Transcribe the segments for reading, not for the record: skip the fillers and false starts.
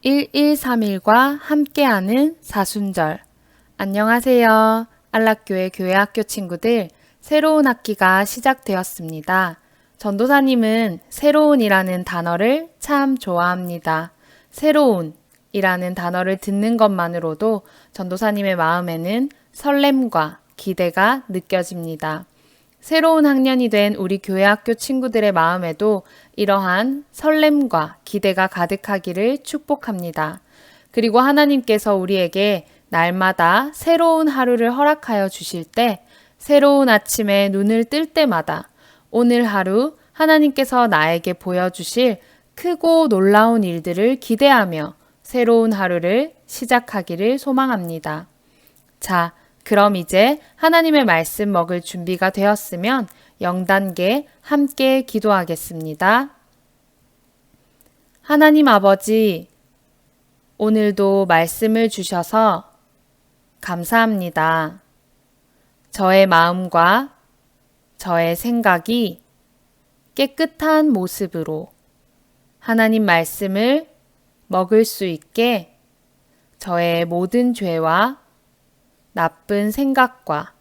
1131과 함께하는 사순절. 안녕하세요. 안락교회 교회학교 친구들, 새로운 학기가 시작되었습니다. 전도사님은 새로운이라는 단어를 참 좋아합니다. 새로운이라는 단어를 듣는 것만으로도 전도사님의 마음에는 설렘과 기대가 느껴집니다. 새로운 학년이 된 우리 교회학교 친구들의 마음에도 이러한 설렘과 기대가 가득하기를 축복합니다. 그리고 하나님께서 우리에게 날마다 새로운 하루를 허락하여 주실 때, 새로운 아침에 눈을 뜰 때마다 오늘 하루 하나님께서 나에게 보여주실 크고 놀라운 일들을 기대하며 새로운 하루를 시작하기를 소망합니다. 자, 그럼 이제 하나님의 말씀 먹을 준비가 되었으면 0단계 함께 기도하겠습니다. 하나님 아버지, 오늘도 말씀을 주셔서 감사합니다. 저의 마음과 저의 생각이 깨끗한 모습으로 하나님 말씀을 먹을 수 있게 저의 모든 죄와 나쁜 생각과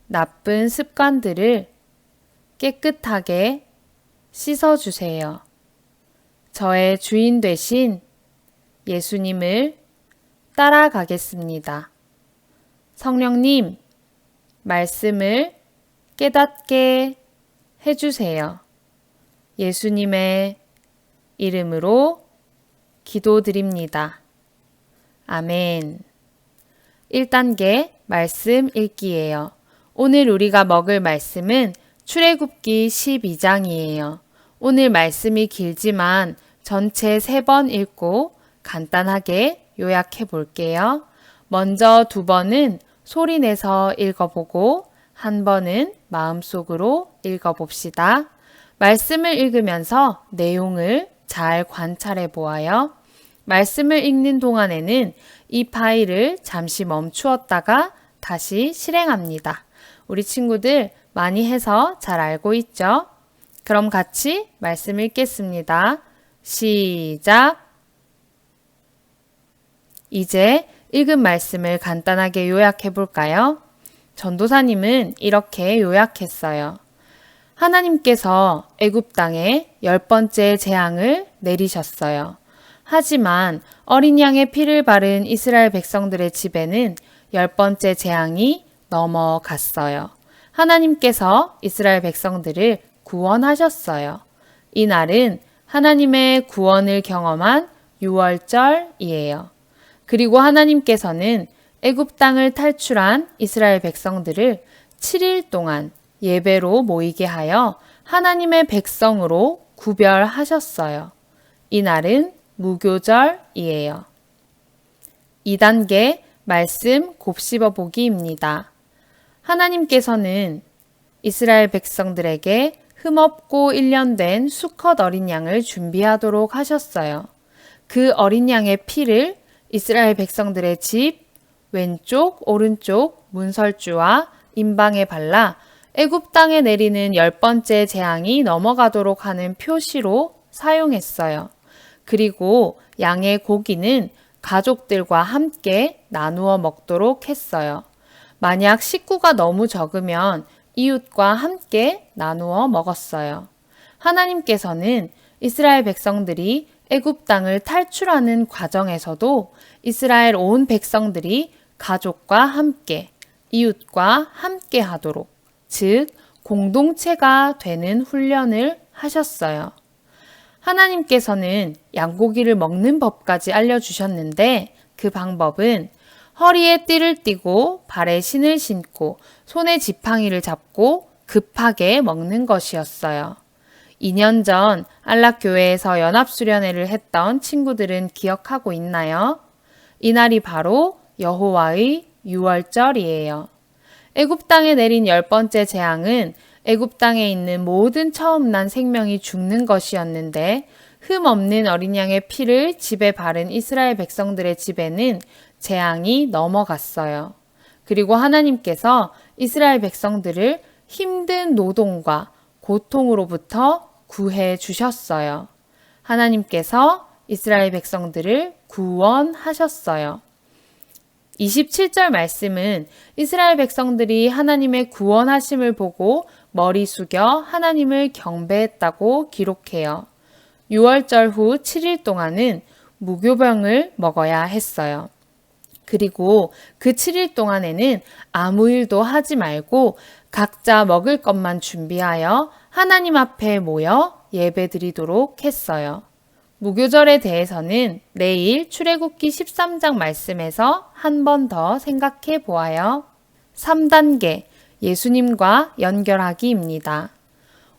나쁜 습관들을 깨끗하게 씻어주세요. 저의 주인 되신 예수님을 따라가겠습니다. 성령님, 말씀을 깨닫게 해주세요. 예수님의 이름으로 기도드립니다. 아멘. 1단계 말씀 읽기예요. 오늘 우리가 먹을 말씀은 출애굽기 12장이에요. 오늘 말씀이 길지만 전체 3번 읽고 간단하게 요약해 볼게요. 먼저 2번은 소리내서 읽어보고 1번은 마음속으로 읽어봅시다. 말씀을 읽으면서 내용을 잘 관찰해 보아요. 말씀을 읽는 동안에는 이 파일을 잠시 멈추었다가 다시 실행합니다. 우리 친구들 많이 해서 잘 알고 있죠? 그럼 같이 말씀 읽겠습니다. 시작! 이제 읽은 말씀을 간단하게 요약해 볼까요? 전도사님은 이렇게 요약했어요. 하나님께서 애굽 땅에 10번째 재앙을 내리셨어요. 하지만 어린 양의 피를 바른 이스라엘 백성들의 집에는 10번째 재앙이 넘어갔어요. 하나님께서 이스라엘 백성들을 구원하셨어요. 이 날은 하나님의 구원을 경험한 6월절이에요. 그리고 하나님께서는 애굽 땅을 탈출한 이스라엘 백성들을 7일 동안 예배로 모이게 하여 하나님의 백성으로 구별하셨어요. 이 날은 무교절이에요. 2단계 말씀 곱씹어 보기입니다. 하나님께서는 이스라엘 백성들에게 흠없고 1년 된 수컷 어린 양을 준비하도록 하셨어요. 그 어린 양의 피를 이스라엘 백성들의 집 왼쪽, 오른쪽 문설주와 임방에 발라 애굽 땅에 내리는 10번째 재앙이 넘어가도록 하는 표시로 사용했어요. 그리고 양의 고기는 가족들과 함께 나누어 먹도록 했어요. 만약 식구가 너무 적으면 이웃과 함께 나누어 먹었어요. 하나님께서는 이스라엘 백성들이 애굽 땅을 탈출하는 과정에서도 이스라엘 온 백성들이 가족과 함께, 이웃과 함께 하도록, 즉 공동체가 되는 훈련을 하셨어요. 하나님께서는 양고기를 먹는 법까지 알려주셨는데 그 방법은 허리에 띠를 띠고 발에 신을 신고 손에 지팡이를 잡고 급하게 먹는 것이었어요. 2년 전 안락교회에서 연합수련회를 했던 친구들은 기억하고 있나요? 이날이 바로 여호와의 6월절이에요. 애굽 땅에 내린 10번째 재앙은 애굽 땅에 있는 모든 처음 난 생명이 죽는 것이었는데 흠 없는 어린 양의 피를 집에 바른 이스라엘 백성들의 집에는 재앙이 넘어갔어요. 그리고 하나님께서 이스라엘 백성들을 힘든 노동과 고통으로부터 구해 주셨어요. 하나님께서 이스라엘 백성들을 구원하셨어요. 27절 말씀은 이스라엘 백성들이 하나님의 구원하심을 보고 머리 숙여 하나님을 경배했다고 기록해요. 6월절 후 7일 동안은 무교병을 먹어야 했어요. 그리고 그 7일 동안에는 아무 일도 하지 말고 각자 먹을 것만 준비하여 하나님 앞에 모여 예배드리도록 했어요. 무교절에 대해서는 내일 출애굽기 13장 말씀에서 한 번 더 생각해 보아요. 3단계 예수님과 연결하기입니다.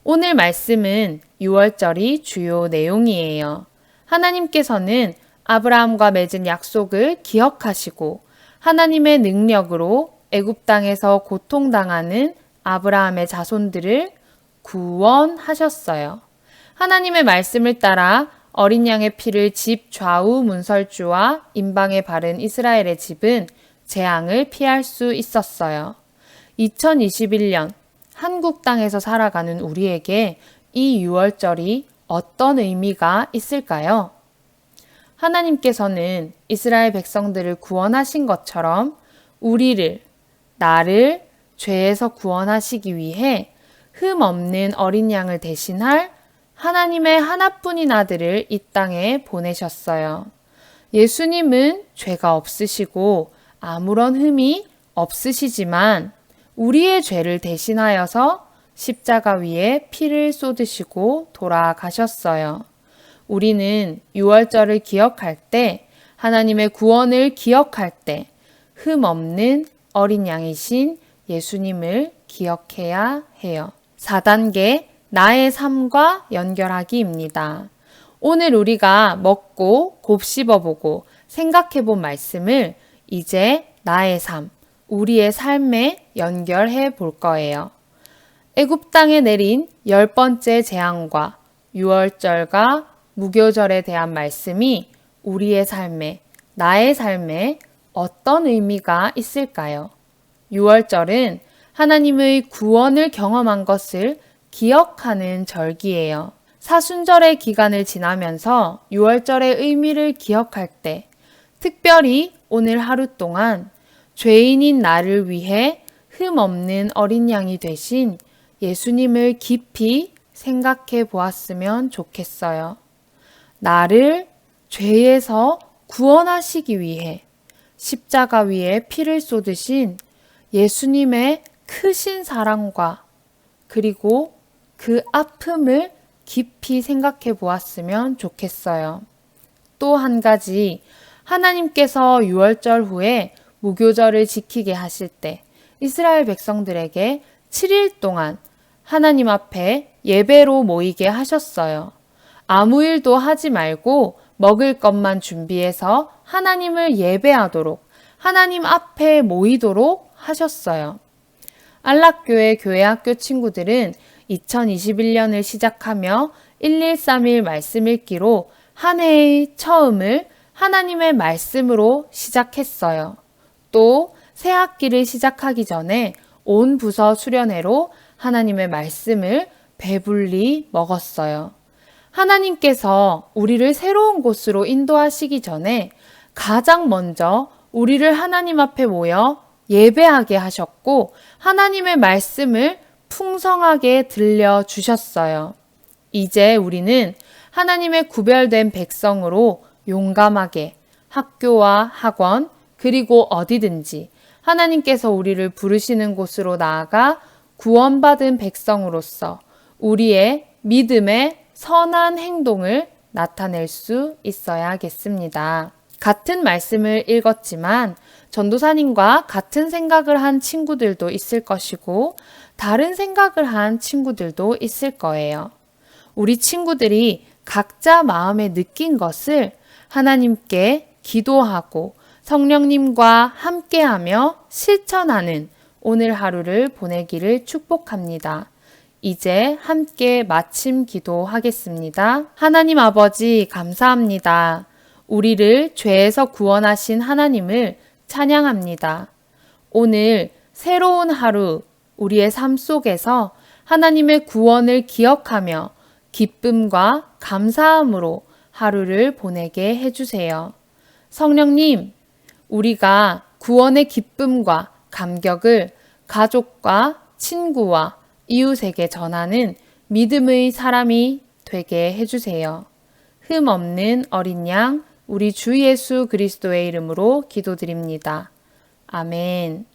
오늘 말씀은 6월절이 주요 내용이에요. 하나님께서는 아브라함과 맺은 약속을 기억하시고 하나님의 능력으로 애굽 땅에서 고통당하는 아브라함의 자손들을 구원하셨어요. 하나님의 말씀을 따라 어린 양의 피를 집 좌우 문설주와 임방에 바른 이스라엘의 집은 재앙을 피할 수 있었어요. 2021년 한국 땅에서 살아가는 우리에게 이 6월절이 어떤 의미가 있을까요? 하나님께서는 이스라엘 백성들을 구원하신 것처럼 우리를, 나를 죄에서 구원하시기 위해 흠 없는 어린 양을 대신할 하나님의 하나뿐인 아들을 이 땅에 보내셨어요. 예수님은 죄가 없으시고 아무런 흠이 없으시지만 우리의 죄를 대신하여서 십자가 위에 피를 쏟으시고 돌아가셨어요. 우리는 6월절을 기억할 때, 하나님의 구원을 기억할 때 흠 없는 어린 양이신 예수님을 기억해야 해요. 4단계 나의 삶과 연결하기입니다. 오늘 우리가 먹고 곱씹어보고 생각해본 말씀을 이제 나의 삶, 우리의 삶에 연결해 볼 거예요. 애굽 땅에 내린 10번째 재앙과 6월절과 무교절에 대한 말씀이 우리의 삶에, 나의 삶에 어떤 의미가 있을까요? 6월절은 하나님의 구원을 경험한 것을 기억하는 절기예요. 사순절의 기간을 지나면서 6월절의 의미를 기억할 때, 특별히 오늘 하루 동안 죄인인 나를 위해 흠 없는 어린 양이 되신 예수님을 깊이 생각해 보았으면 좋겠어요. 나를 죄에서 구원하시기 위해 십자가 위에 피를 쏟으신 예수님의 크신 사랑과 그리고 그 아픔을 깊이 생각해 보았으면 좋겠어요. 또 한 가지, 하나님께서 6월절 후에 무교절을 지키게 하실 때 이스라엘 백성들에게 7일 동안 하나님 앞에 예배로 모이게 하셨어요. 아무 일도 하지 말고 먹을 것만 준비해서 하나님을 예배하도록, 하나님 앞에 모이도록 하셨어요. 안락교회 교회학교 친구들은 2021년을 시작하며 1131 말씀 읽기로 한 해의 처음을 하나님의 말씀으로 시작했어요. 또 새 학기를 시작하기 전에 온 부서 수련회로 하나님의 말씀을 배불리 먹었어요. 하나님께서 우리를 새로운 곳으로 인도하시기 전에 가장 먼저 우리를 하나님 앞에 모여 예배하게 하셨고 하나님의 말씀을 풍성하게 들려주셨어요. 이제 우리는 하나님의 구별된 백성으로 용감하게 학교와 학원 그리고 어디든지 하나님께서 우리를 부르시는 곳으로 나아가 구원받은 백성으로서 우리의 믿음의 선한 행동을 나타낼 수 있어야겠습니다. 같은 말씀을 읽었지만 전도사님과 같은 생각을 한 친구들도 있을 것이고 다른 생각을 한 친구들도 있을 거예요. 우리 친구들이 각자 마음에 느낀 것을 하나님께 기도하고 성령님과 함께하며 실천하는 오늘 하루를 보내기를 축복합니다. 이제 함께 마침 기도하겠습니다. 하나님 아버지 감사합니다. 우리를 죄에서 구원하신 하나님을 찬양합니다. 오늘 새로운 하루 우리의 삶 속에서 하나님의 구원을 기억하며 기쁨과 감사함으로 하루를 보내게 해주세요. 성령님, 우리가 구원의 기쁨과 감격을 가족과 친구와 이웃에게 전하는 믿음의 사람이 되게 해주세요. 흠 없는 어린 양, 우리 주 예수 그리스도의 이름으로 기도드립니다. 아멘.